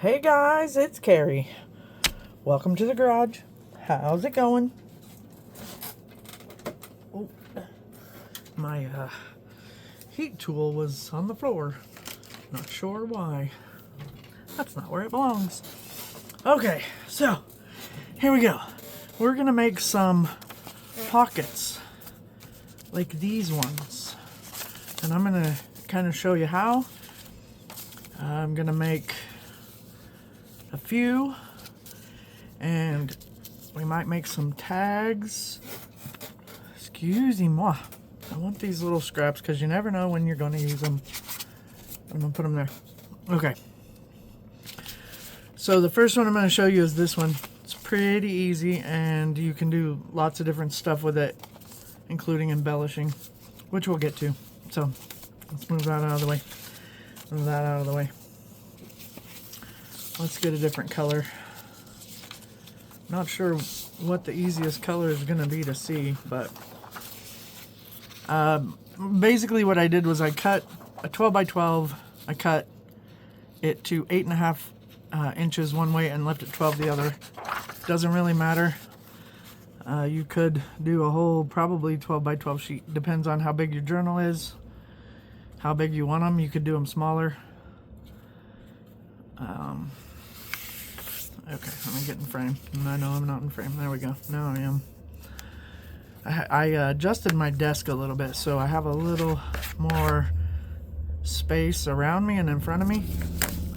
Hey guys, it's Carrie. Welcome to the garage. How's it going? Oh, my heat tool was on the floor. Not sure why. That's not where it belongs. Okay, so here we go. We're gonna make some pockets like these ones. And I'm gonna kind of show you how. I'm gonna make a few, and we might make some tags. Excusez-moi. I want these little scraps because you never know when you're going to use them. I'm going to put them there. Okay. So the first one I'm going to show you is this one. It's pretty easy, and you can do lots of different stuff with it, including embellishing, which we'll get to. So let's move that out of the way. Move that out of the way. Let's get a different color. Not sure what the easiest color is going to be to see, but basically what I did was I cut a 12 by 12. I cut it to 8.5 inches one way and left it 12 the other. Doesn't really matter. You could do a whole probably 12 by 12 sheet. Depends on how big your journal is, how big you want them. You could do them smaller. Okay, let me get in frame. I know I'm not in frame. There we go. Now I am. I adjusted my desk a little bit, so I have a little more space around me and in front of me.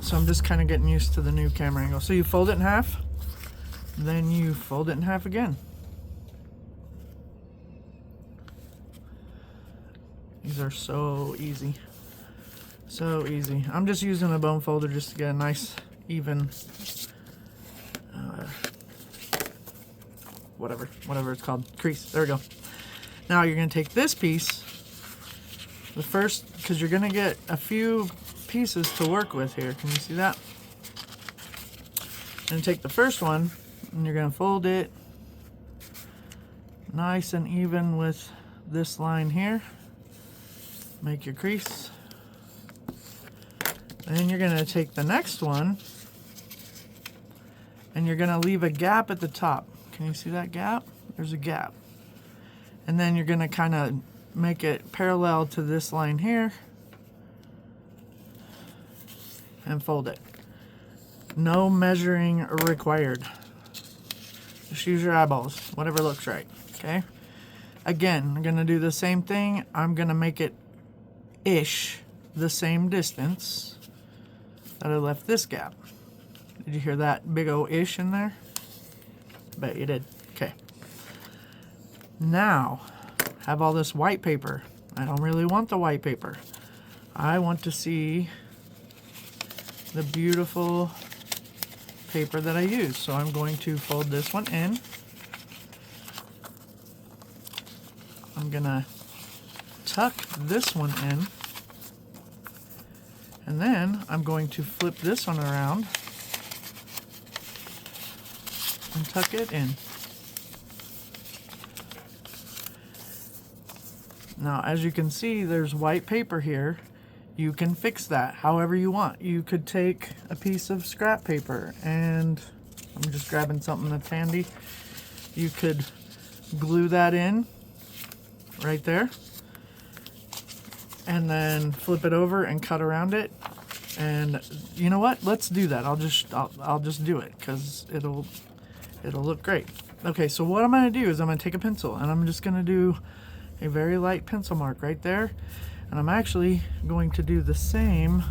So I'm just kind of getting used to the new camera angle. So you fold it in half, then you fold it in half again. These are so easy. So easy. I'm just using a bone folder just to get a nice, even, whatever it's called, crease. There we go. Now you're going to take this piece, the first, because you're going to get a few pieces to work with here. Can you see that? And take the first one, and you're going to fold it nice and even with this line here. Make your crease. Then you're going to take the next one, and you're going to leave a gap at the top. Can you see that gap? There's a gap. And then you're going to kind of make it parallel to this line here and fold it. No measuring required. Just use your eyeballs, whatever looks right, okay? Again, I'm going to do the same thing. I'm going to make it ish the same distance that I left this gap. Did you hear that big O ish in there? Bet you did. Okay. Now, have all this white paper. I don't really want the white paper. I want to see the beautiful paper that I use. So I'm going to fold this one in. I'm gonna tuck this one in. And then I'm going to flip this one around and tuck it in. Now, as you can see, there's white paper here. You can fix that however you want. You could take a piece of scrap paper, and I'm just grabbing something that's handy. You could glue that in right there, and then flip it over and cut around it. And you know what? Let's do that. I'll just do it because it'll look great. Okay, so what I'm going to do is I'm going to take a pencil, and I'm just going to do a very light pencil mark right there. And I'm actually going to do the same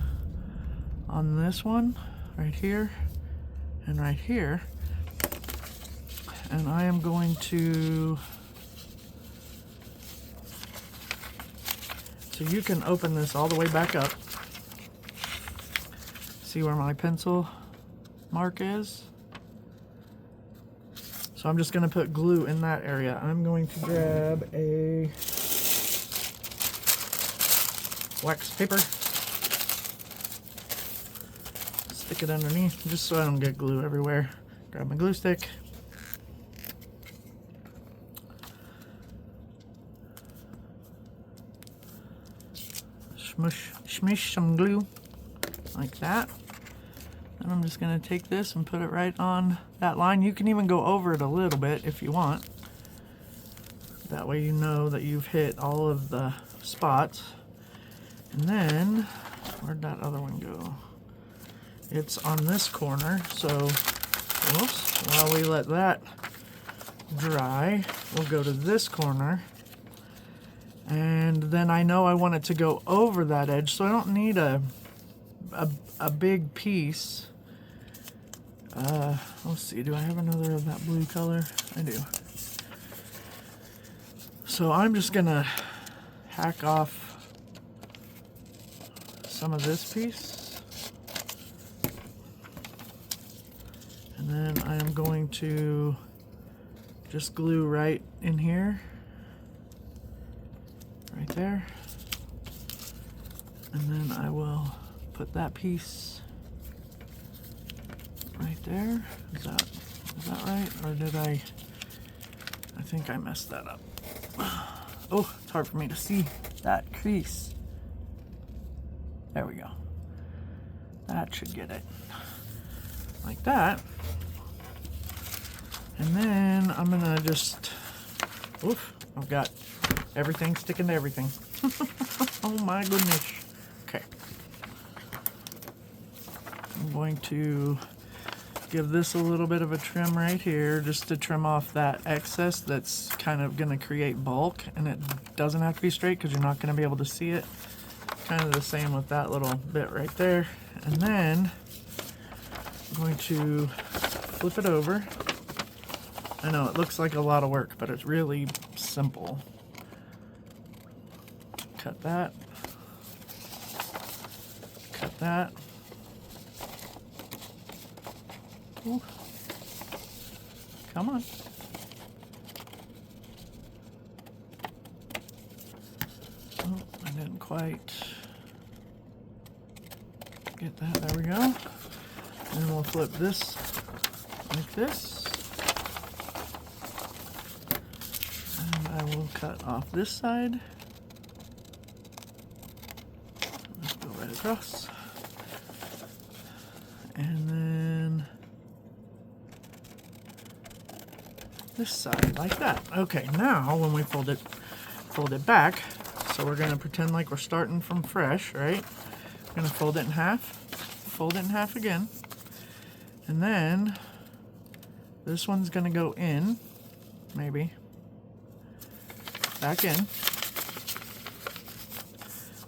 on this one right here and right here. And I am going to, so you can open this all the way back up. See where my pencil mark is? So I'm just going to put glue in that area. I'm going to grab a wax paper, stick it underneath just so I don't get glue everywhere. Grab my glue stick. Smush some glue like that. And I'm just going to take this and put it right on that line. You can even go over it a little bit if you want. That way you know that you've hit all of the spots. And then, where'd that other one go? It's on this corner, so whoops, while we let that dry, we'll go to this corner. And then I know I want it to go over that edge, so I don't need a big piece. Let's see, do I have another of that blue color? I do. So I'm just gonna hack off some of this piece. And then I am going to just glue right in here. Right there. And then I will put that piece right there. Is that right? Or did I think I messed that up. Oh, it's hard for me to see that crease. There we go. That should get it. Like that. And then I'm gonna just, oof, I've got everything sticking to everything. Oh my goodness. Okay. I'm going to give this a little bit of a trim right here just to trim off that excess that's kind of going to create bulk, and it doesn't have to be straight because you're not going to be able to see it. Kind of the same with that little bit right there. And then I'm going to flip it over. I know it looks like a lot of work, but it's really simple. Cut that. Cut that. Ooh. Come on. Oh, I didn't quite get that. There we go. And then we'll flip this like this. And I will cut off this side. Let's go right across. And then this side like that. Okay, now when we fold it back, so we're gonna pretend like we're starting from fresh, right? We're gonna fold it in half, fold it in half again, and then this one's gonna go in, maybe, back in.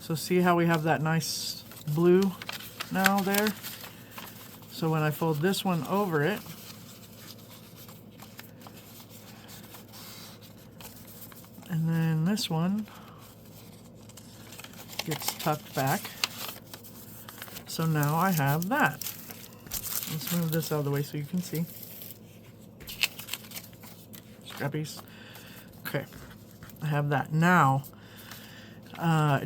So see how we have that nice blue now there? So when I fold this one over it, and then this one gets tucked back. So now I have that. Let's move this out of the way so you can see. Scrappies. Okay, I have that. Now,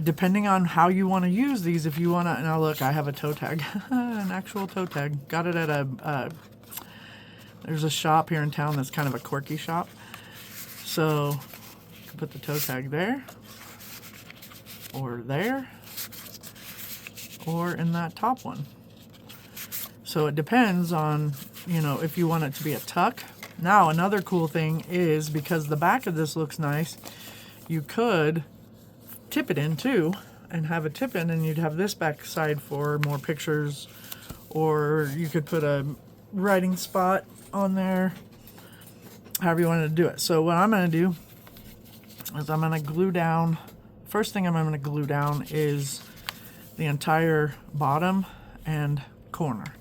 depending on how you want to use these, if you want to, now look, I have a toe tag, an actual toe tag. Got it at there's a shop here in town that's kind of a quirky shop. So, you can put the toe tag there, or there, or in that top one. So it depends on, you know, if you want it to be a tuck. Now, another cool thing is, because the back of this looks nice, you could tip it in too, and have a tip in, and you'd have this back side for more pictures, or you could put a writing spot on there, however you wanted to do it. So what I'm going to do is I'm going to glue down, first thing I'm going to glue down is the entire bottom and corner.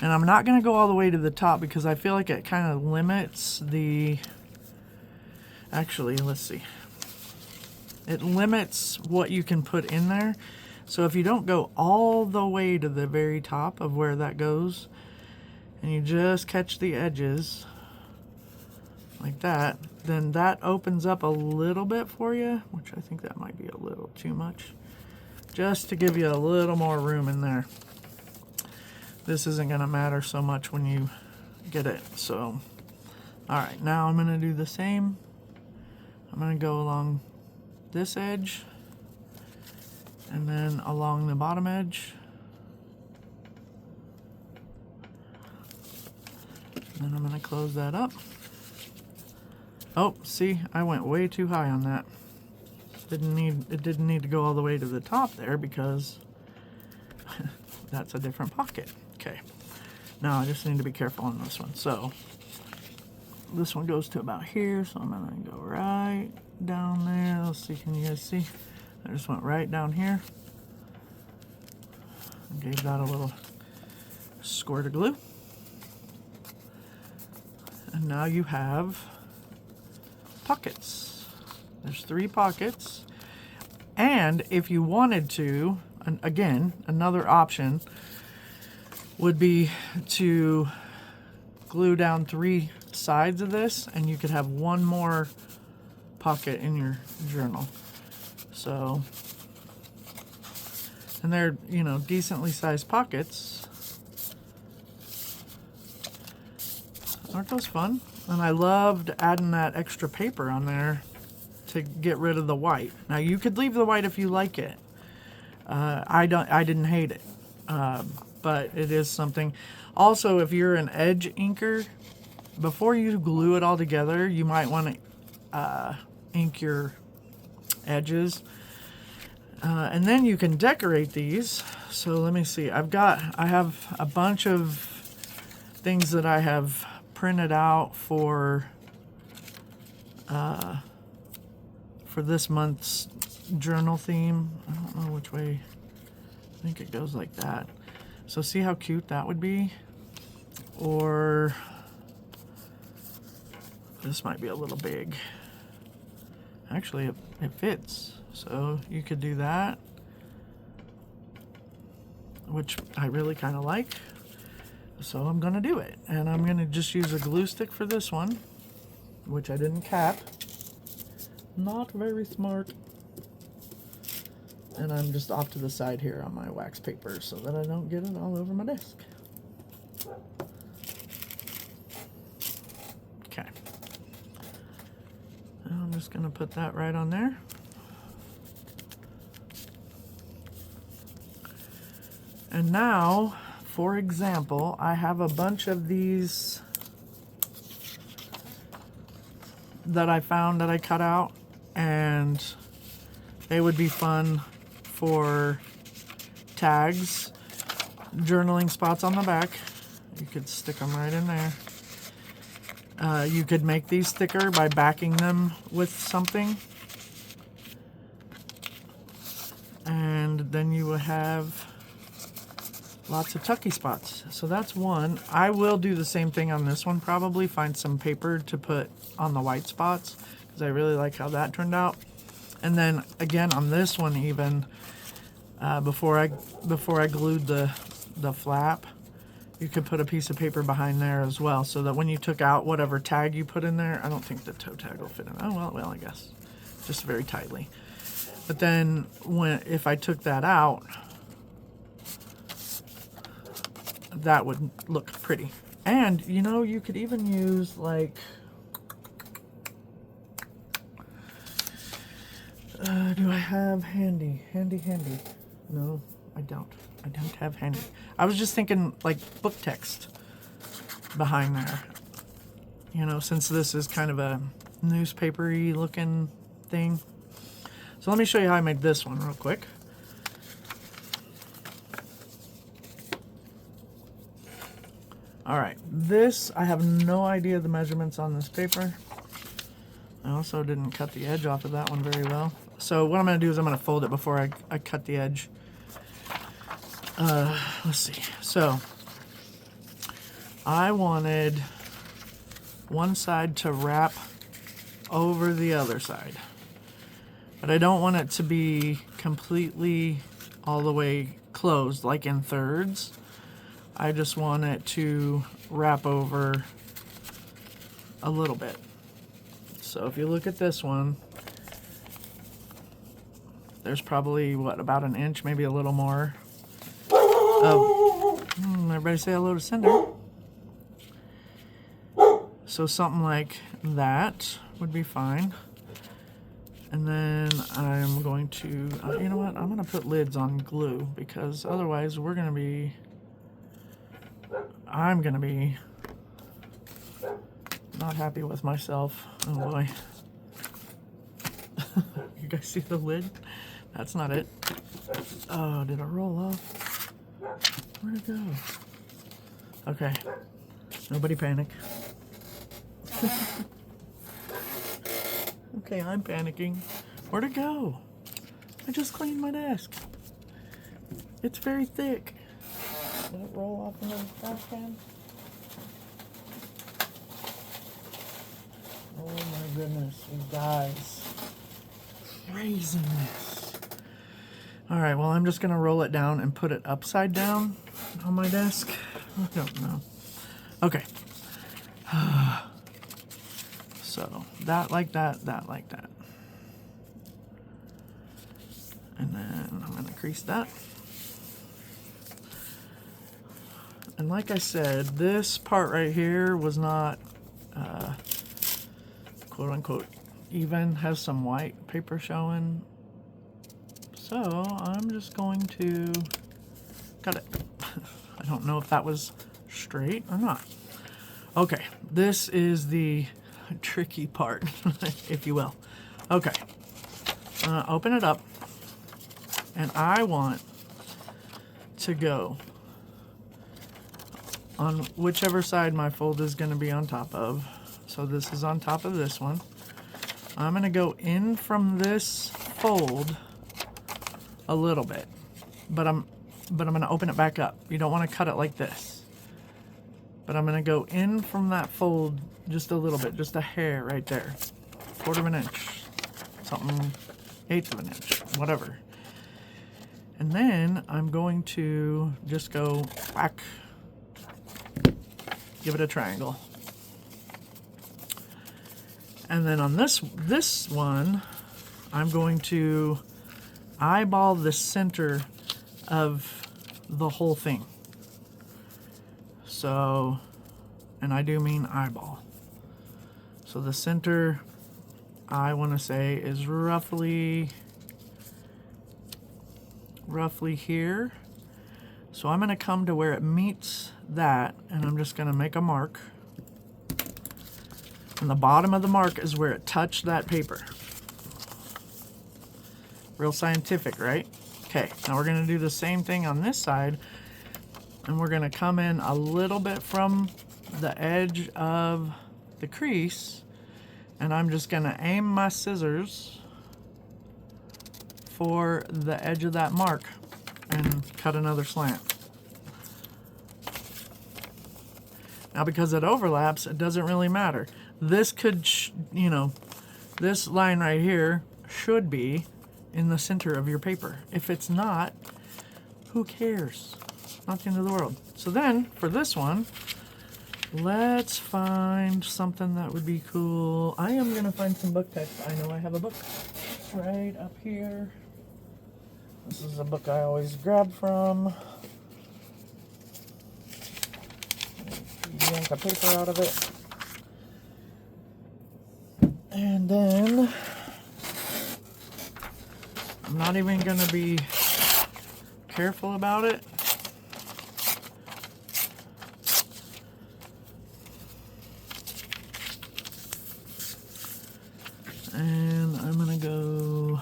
And I'm not going to go all the way to the top because I feel like it kind of limits the, actually, let's see. It limits what you can put in there. So if you don't go all the way to the very top of where that goes, and you just catch the edges like that, then that opens up a little bit for you, which I think that might be a little too much, just to give you a little more room in there. This isn't going to matter so much when you get it. So, all right, now I'm going to do the same. I'm going to go along this edge and then along the bottom edge. And I'm going to close that up. Oh, see, I went way too high on that. It didn't need to go all the way to the top there because that's a different pocket. Okay. Now I just need to be careful on this one. So this one goes to about here, so I'm going to go right down there. Let's see, can you guys see? I just went right down here. Gave that a little squirt of glue. And now you have pockets. There's 3 pockets. And if you wanted to, and again, another option would be to glue down 3 sides of this, and you could have 1 more pocket in your journal. So, and they're, you know, decently sized pockets. Aren't those fun? And I loved adding that extra paper on there to get rid of the white. Now you could leave the white if you like it. I didn't hate it, but it is something. Also, if you're an edge inker, before you glue it all together, you might want to ink your edges, and then you can decorate these. So let me see. I have a bunch of things that I have printed out for this month's journal theme. I don't know which way. I think it goes like that. So see how cute that would be? Or this might be a little big. Actually, it fits. So you could do that, which I really kind of like. So I'm going to do it. And I'm going to just use a glue stick for this one, which I didn't cap. Not very smart. And I'm just off to the side here on my wax paper so that I don't get it all over my desk. Okay. I'm just going to put that right on there. And now, for example, I have a bunch of these that I found that I cut out, and they would be fun for tags, journaling spots on the back. You could stick them right in there. You could make these thicker by backing them with something. And then you would have lots of tucky spots. So that's one. I will do the same thing on this one, probably find some paper to put on the white spots, because I really like how that turned out. And then again on this one, even before I glued the flap, you could put a piece of paper behind there as well, so that when you took out whatever tag you put in there, I don't think the toe tag will fit in. Oh well, I guess just very tightly. But then if I took that out, that would look pretty. And you know, you could even use like do I have handy? No, I don't have handy. I was just thinking like book text behind there, you know, since this is kind of a newspapery looking thing. So let me show you how I made this one real quick. All right, this, I have no idea the measurements on this paper. I also didn't cut the edge off of that one very well. So what I'm going to do is I'm going to fold it before I cut the edge. Let's see. So I wanted one side to wrap over the other side, but I don't want it to be completely all the way closed, like in thirds. I just want it to wrap over a little bit. So if you look at this one, there's probably, what, about an inch, maybe a little more. Everybody say hello to Cinder. So something like that would be fine. And then I'm going to, you know what, I'm going to put lids on glue, because otherwise I'm going to be Not happy with myself. Oh boy. You guys see the lid? That's not it. Oh, did it roll off? Where'd it go? Okay. Nobody panic. Okay, I'm panicking. Where'd it go? I just cleaned my desk. It's very thick. Did it roll off into the trash can? Oh my goodness, you guys. Craziness. Alright, well, I'm just going to roll it down and put it upside down on my desk. I don't know. Okay. So, that like that, that like that. And then I'm going to crease that. And like I said, this part right here was not quote unquote even, has some white paper showing. So I'm just going to cut it. I don't know if that was straight or not. Okay, this is the tricky part, if you will. Okay, I'm gonna open it up, and I want to go on whichever side my fold is going to be on top of. So this is on top of this one. I'm going to go in from this fold a little bit, but I'm going to open it back up. You don't want to cut it like this. But I'm going to go in from that fold just a little bit, just a hair right there. 1/4 of an inch, something, 1/8 of an inch, whatever. And then I'm going to just go whack, give it a triangle. And then on this one, I'm going to eyeball the center of the whole thing. So, and I do mean eyeball. So the center, I want to say, is roughly here. So I'm going to come to where it meets that, and I'm just going to make a mark. And the bottom of the mark is where it touched that paper. Real scientific, right? Okay, now we're going to do the same thing on this side, and we're going to come in a little bit from the edge of the crease, and I'm just going to aim my scissors for the edge of that mark and cut another slant. Now, because it overlaps, it doesn't really matter. This could, you know, this line right here should be in the center of your paper. If it's not, who cares? Not the end of the world. So then, for this one, let's find something that would be cool. I am going to find some book text. I know I have a book right up here. This is a book I always grab from. Yank the paper out of it. And then I'm not even going to be careful about it. And I'm going to go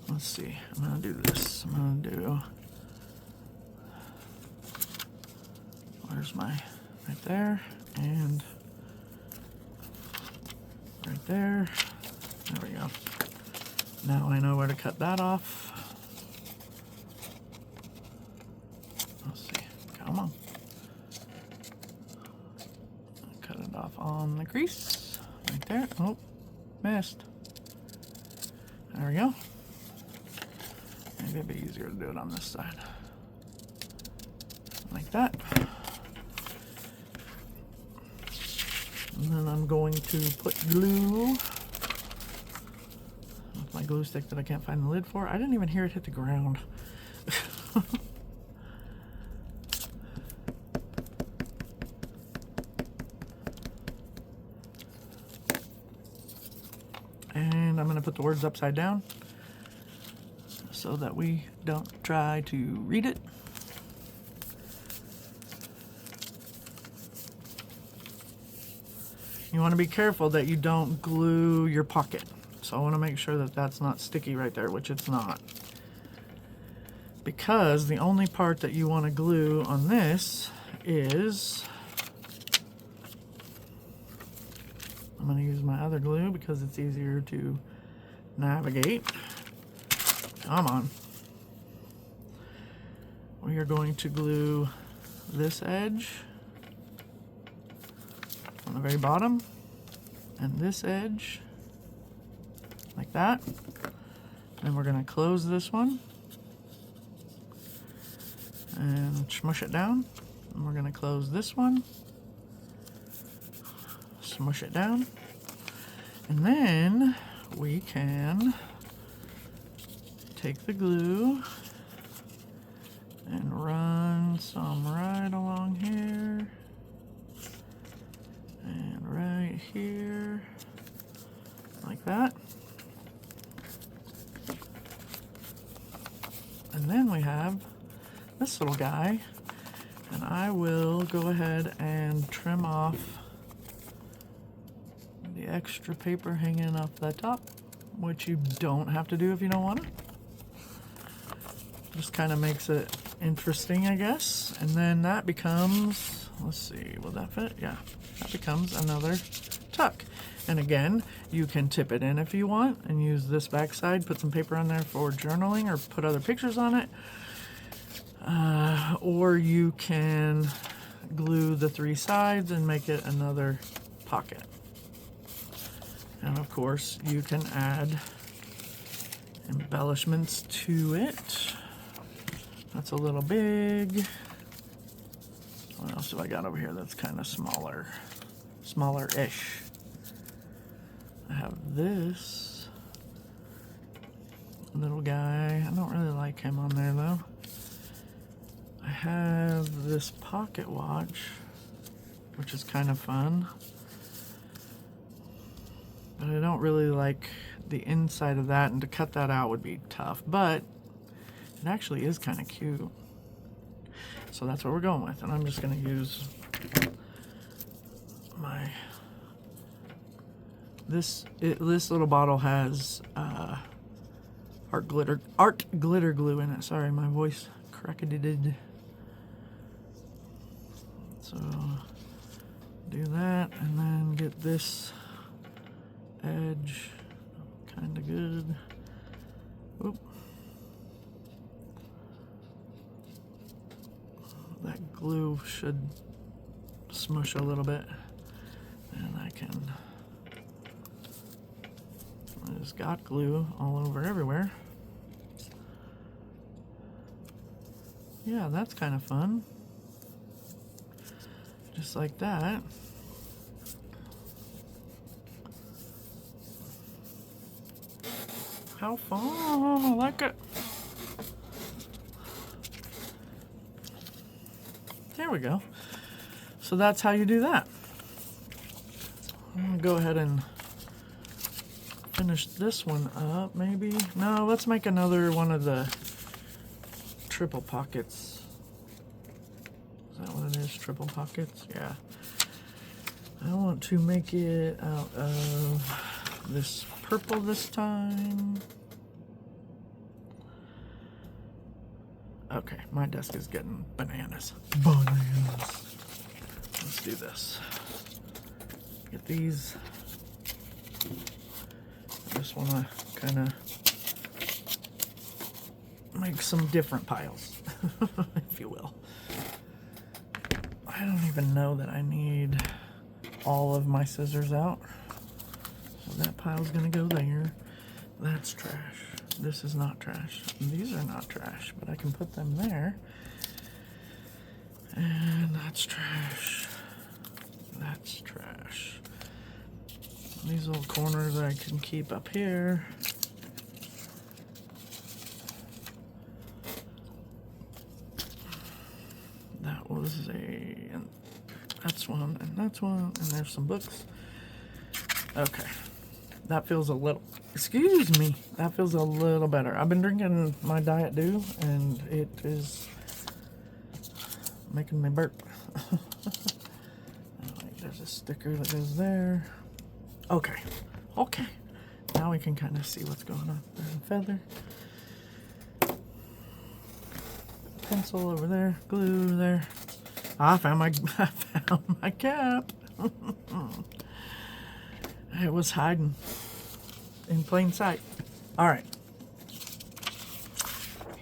let's see. I'm going to do this. I'm going to do, where's my, right there, and right there. There we go. Now I know where to cut that off. Let's see. Come on. Cut it off on the crease. Right there. Oh, missed. There we go. Maybe it'd be easier to do it on this side. Like that. And then I'm going to put glue with my glue stick that I can't find the lid for. I didn't even hear it hit the ground. And I'm going to put the words upside down. so that we don't try to read it. You want to be careful that you don't glue your pocket. So I want to make sure that that's not sticky right there, which it's not. Because the only part that you want to glue on this is, I'm going to use my other glue because it's easier to navigate. Come on. We are going to glue this edge on the very bottom and this edge like that. Then we're going to close this one and smush it down. And we're going to close this one, smush it down, and then we can take the glue and run some right along here and right here like that. And then we have this little guy, and I will go ahead and trim off the extra paper hanging off the top, which you don't have to do if you don't want it. Just kind of makes it interesting, I guess. And then that becomes, let's see, will that fit? Yeah, that becomes another tuck. And again, you can tip it in if you want and use this back side, put some paper on there for journaling or put other pictures on it. Or you can glue the three sides and make it another pocket. And of course, you can add embellishments to it. That's a little big. What else have I got over here that's kind of smaller-ish? I have this little guy. I don't really like him on there though. I have this pocket watch, which is kind of fun. But I don't really like the inside of that, and to cut that out would be tough. But it actually is kind of cute. So that's what we're going with. And I'm just going to use my... This little bottle has art glitter glue in it. Sorry, my voice cracked-did. So do that, and then get this edge kind of good. Oop. That glue should smush a little bit, and I just got glue all over everywhere. Yeah, that's kind of fun. Just like that. How fun! I like it. There we go. So that's how you do that. I'm gonna go ahead and finish this one up, maybe. No, let's make another one of the triple pockets. Is that what it is? Triple pockets? Yeah. I want to make it out of this purple this time. Okay, my desk is getting bananas. Bananas. Let's do this. Get these. I just want to kind of make some different piles, if you will. I don't even know that I need all of my scissors out. So that pile's gonna go there. That's trash. This is not trash. These are not trash, but I can put them there. And that's trash. That's trash. These little corners I can keep up here. That was and that's one, and that's one, and there's some books. Okay, That feels a little, excuse me, that feels a little better. I've been drinking my Diet Dew, and it is making me burp. There's a sticker that goes there. Okay, okay. Now we can kind of see what's going on. There's a feather. Pencil over there, glue there. I found my cap. It was hiding in plain sight. All right.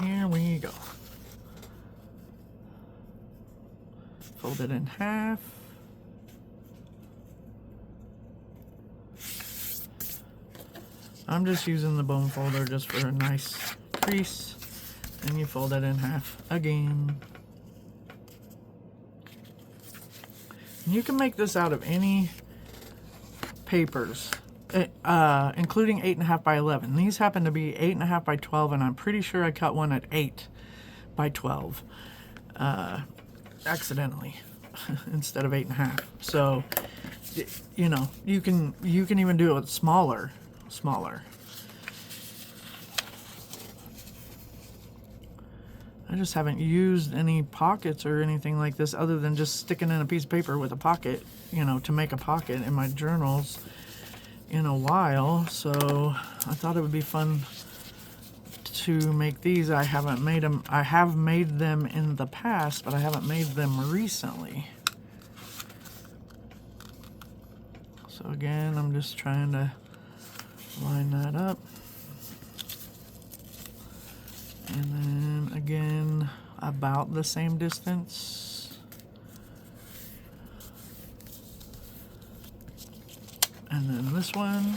Here we go. Fold it in half. I'm just using the bone folder just for a nice crease. And you fold it in half again. And you can make this out of any papers, including 8.5 by 11. These happen to be 8.5 by 12, and I'm pretty sure I cut one at 8 by 12 accidentally instead of 8.5. So, you know, you can even do it with smaller. I just haven't used any pockets or anything like this other than just sticking in a piece of paper with a pocket, you know, to make a pocket in my journals in a while. So I thought it would be fun to make these. I haven't made them. I have made them in the past, but I haven't made them recently. So again, I'm just trying to line that up. And then again, about the same distance. And then this one,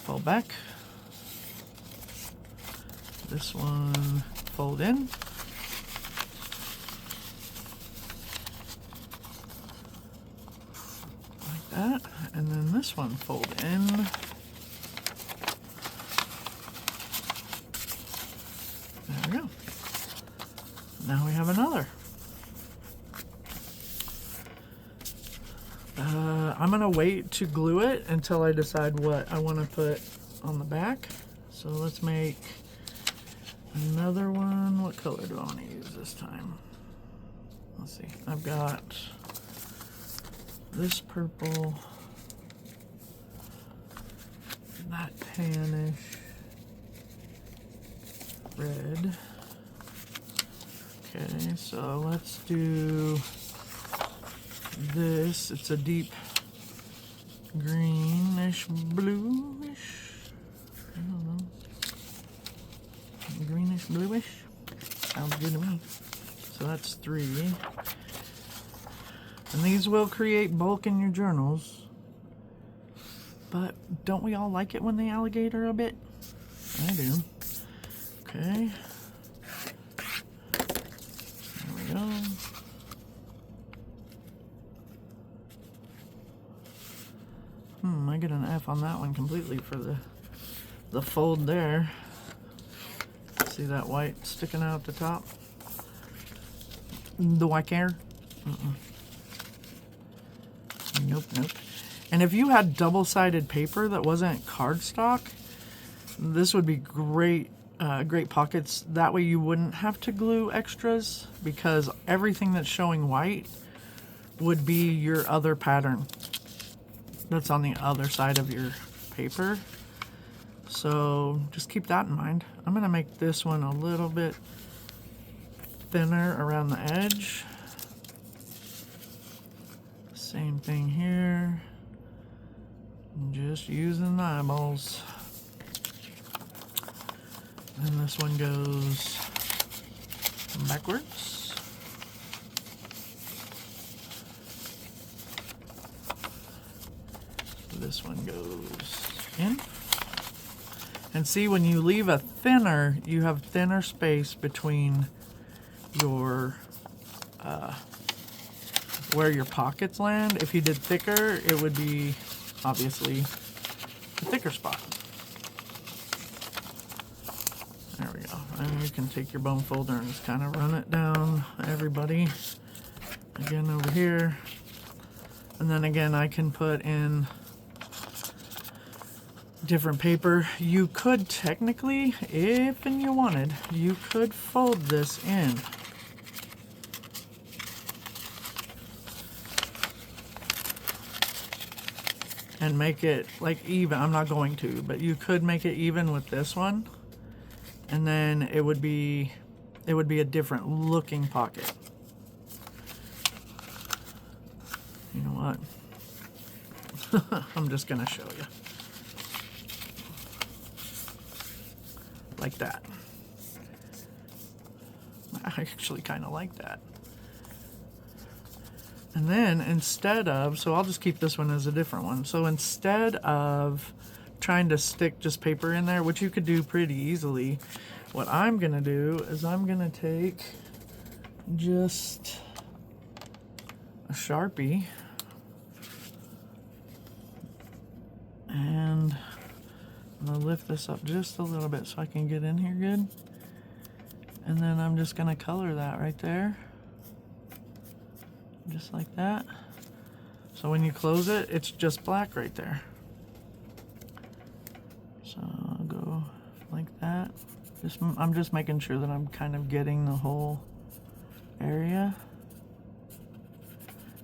fold back. This one, fold in. Like that. And then this one, fold in. There we go. Now we have another. I'm gonna wait to glue it until I decide what I want to put on the back. So let's make another one. What color do I want to use this time? Let's see. I've got this purple, that tannish red. Okay, so let's do this. It's a deep greenish bluish. I don't know. Greenish bluish. Sounds good to me. So that's 3. And these will create bulk in your journals. But don't we all like it when they alligator a bit? I do. Okay. There we go. I get an F on that one completely for the fold there. See that white sticking out the top? The white hair? Nope. And if you had double-sided paper that wasn't cardstock, this would be great, great pockets. That way you wouldn't have to glue extras, because everything that's showing white would be your other pattern that's on the other side of your paper. So just keep that in mind. I'm gonna make this one a little bit thinner around the edge. Same thing here. Just using the eyeballs. And this one goes backwards. This one goes in. And see, when you leave a thinner, you have thinner space between your where your pockets land. If you did thicker, it would be obviously a thicker spot. There we go. And you can take your bone folder and just kind of run it down everybody. Again over here. And then again, I can put in different paper. You could technically, if and you wanted, you could fold this in. And make it like even. I'm not going to, but you could make it even with this one. And then it would be a different looking pocket. You know what? I'm just gonna show you. Like that. I actually kind of like that. And then instead of, so I'll just keep this one as a different one. So instead of trying to stick just paper in there, which you could do pretty easily, what I'm gonna do is I'm gonna take just a Sharpie and I'm gonna lift this up just a little bit so I can get in here good. And then I'm just gonna color that right there. Just like that. So when you close it, it's just black right there. So I'll go like that. I'm just making sure that I'm kind of getting the whole area.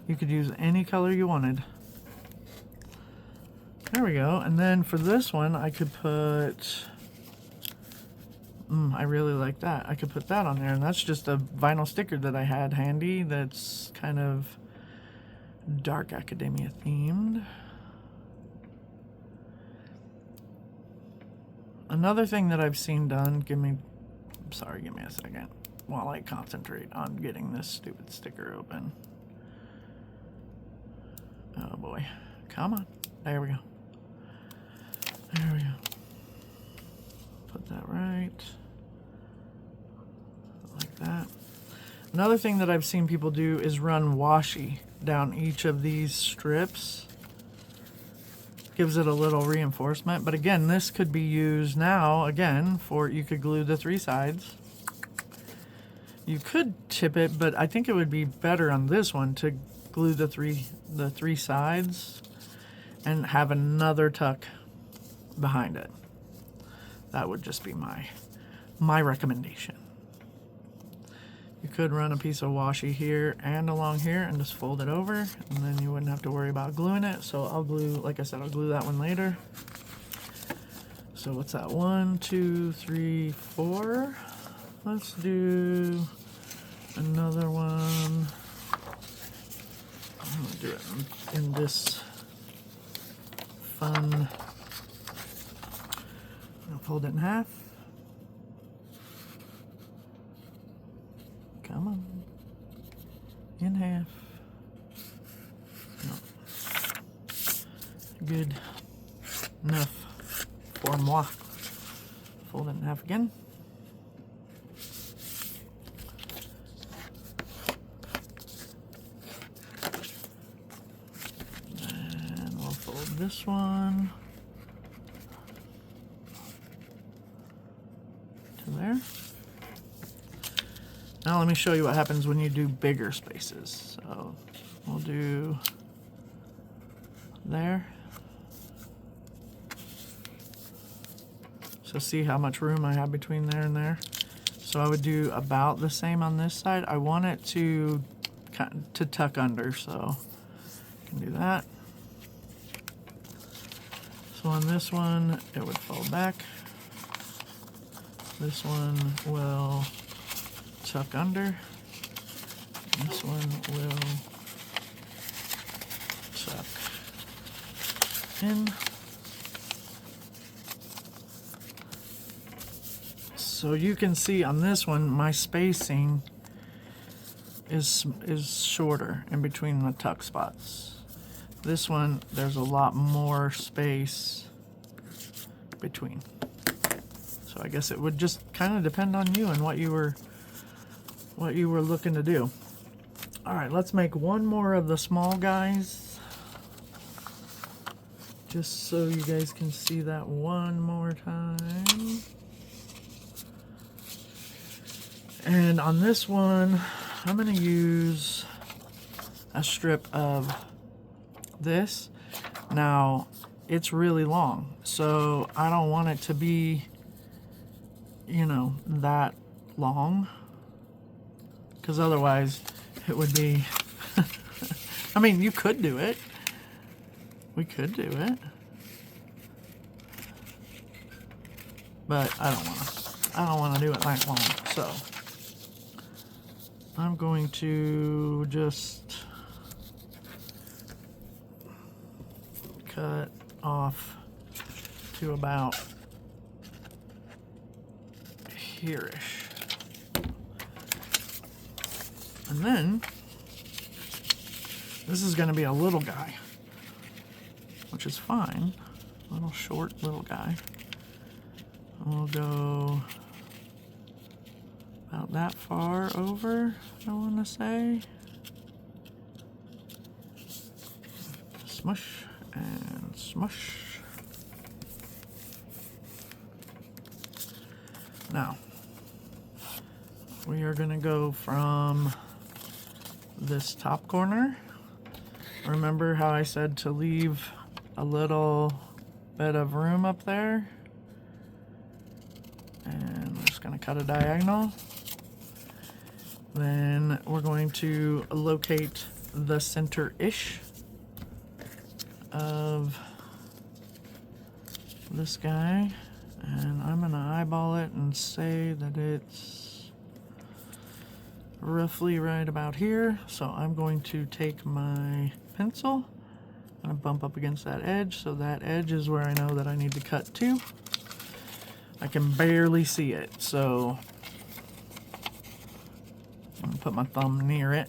You could use any color you wanted. There we go. And then for this one, I could put, I really like that. I could put that on there, and that's just a vinyl sticker that I had handy that's kind of dark academia themed. Another thing that I've seen done, give me a second while I concentrate on getting this stupid sticker open. Oh boy, come on, there we go. There we go. Put that right. Like that. Another thing that I've seen people do is run washi down each of these strips. Gives it a little reinforcement. But again, this could be used now, again, for, you could glue the three sides. You could tip it, but I think it would be better on this one to glue the three sides and have another tuck behind it. That would just be my recommendation. You could run a piece of washi here and along here and just fold it over, and then you wouldn't have to worry about gluing it. So I'll glue, like I said, I'll glue that one later. So what's that? 1, 2, 3, 4. Let's do another one. I'm gonna do it in this fun. I'll fold it in half. Come on. In half. No. Good enough for moi. Fold it in half again. And we'll fold this one to there. Now let me show you what happens when you do bigger spaces. So we'll do there. So see how much room I have between there and there. So I would do about the same on this side. I want it to tuck under, so I can do that. So on this one, it would fold back. This one will tuck under. This one will tuck in. So you can see on this one, my spacing is shorter in between the tuck spots. This one, there's a lot more space between. So I guess it would just kind of depend on you and what you were looking to do. All right, let's make one more of the small guys, just so you guys can see that one more time. And on this one, I'm going to use a strip of this. Now, it's really long. So I don't want it to be, you know, that long. Because otherwise it would be, I mean, you could do it. We could do it. But I don't want to do it that long. So I'm going to just cut off to about here-ish. And then this is going to be a little guy, which is fine. Little short little guy. We'll go about that far over, I want to say. Smush and smush. Now, we are going to go from this top corner. Remember how I said to leave a little bit of room up there? And we're just going to cut a diagonal. Then we're going to locate the center-ish of this guy. And I'm going to eyeball it and say that it's roughly right about here. So I'm going to take my pencil and bump up against that edge. So that edge is where I know that I need to cut to. I can barely see it, so I'm going to put my thumb near it.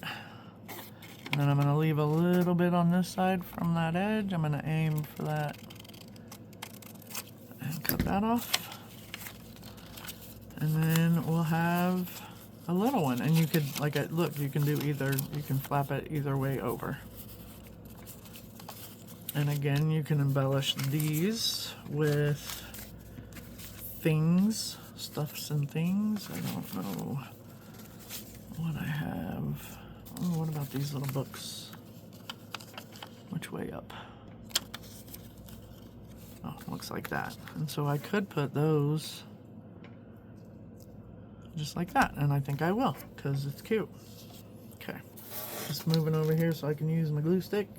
And then I'm going to leave a little bit on this side from that edge. I'm going to aim for that and cut that off. And then we'll have a little one. And you could, like, look, you can do either, you can flap it either way over. And again, you can embellish these with things, stuffs and things. I don't know what I have. Oh, what about these little books? Which way up? Oh, looks like that. And so I could put those just like that, and I think I will, because it's cute. Okay, just moving over here so I can use my glue stick.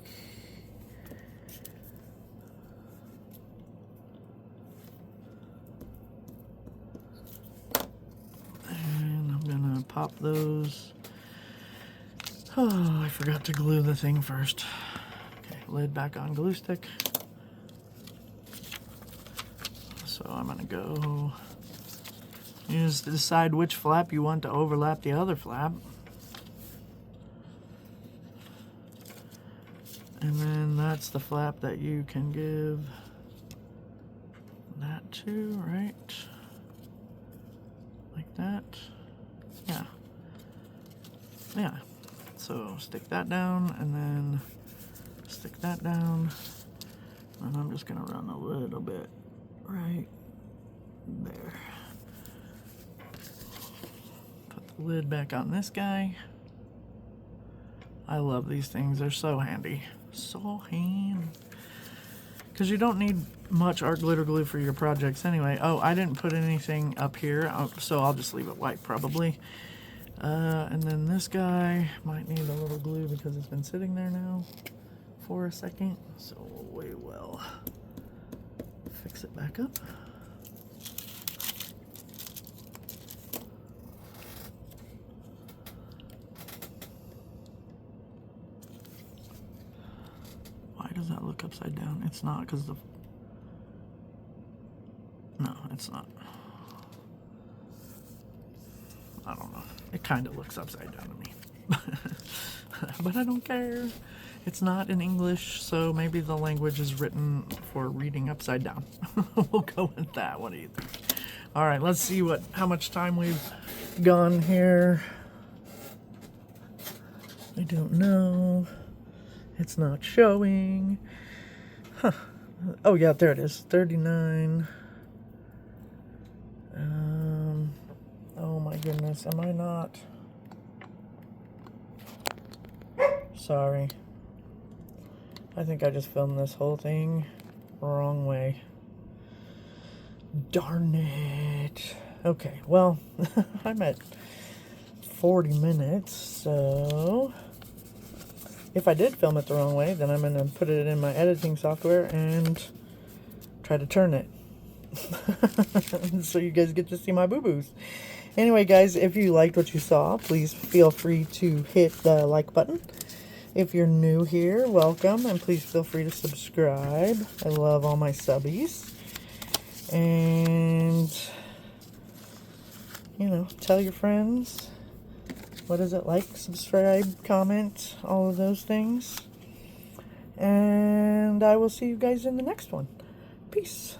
Pop those. Oh, I forgot to glue the thing first. Okay, lid back on glue stick. So I'm gonna go. You just decide which flap you want to overlap the other flap. And then that's the flap that you can give that to, right? Like that. Yeah. Yeah. So stick that down and then stick that down. And I'm just going to run a little bit right there. Put the lid back on this guy. I love these things. They're so handy. So handy. Because you don't need much art glitter glue for your projects anyway. Oh, I didn't put anything up here, so I'll just leave it white probably. And then this guy might need a little glue because it's been sitting there now for a second. So we will fix it back up. Why does that look upside down? It's not because the... No, it's not. I don't know. It kind of looks upside down to me. But I don't care. It's not in English, so maybe the language is written for reading upside down. We'll go with that. What do you think? All right, let's see how much time we've gone here. I don't know. It's not showing. Huh. Oh, yeah, there it is. 39. Oh my goodness, am I not? Sorry. I think I just filmed this whole thing Wrong way. Darn it. Okay, well, I'm at 40 minutes, so if I did film it the wrong way, then I'm going to put it in my editing software and try to turn it. So you guys get to see my boo-boos. Anyway, guys, if you liked what you saw, please feel free to hit the like button. If you're new here, welcome, and please feel free to subscribe. I love all my subbies. And, you know, tell your friends. What is it? Like, subscribe, comment, all of those things. And I will see you guys in the next one. Peace.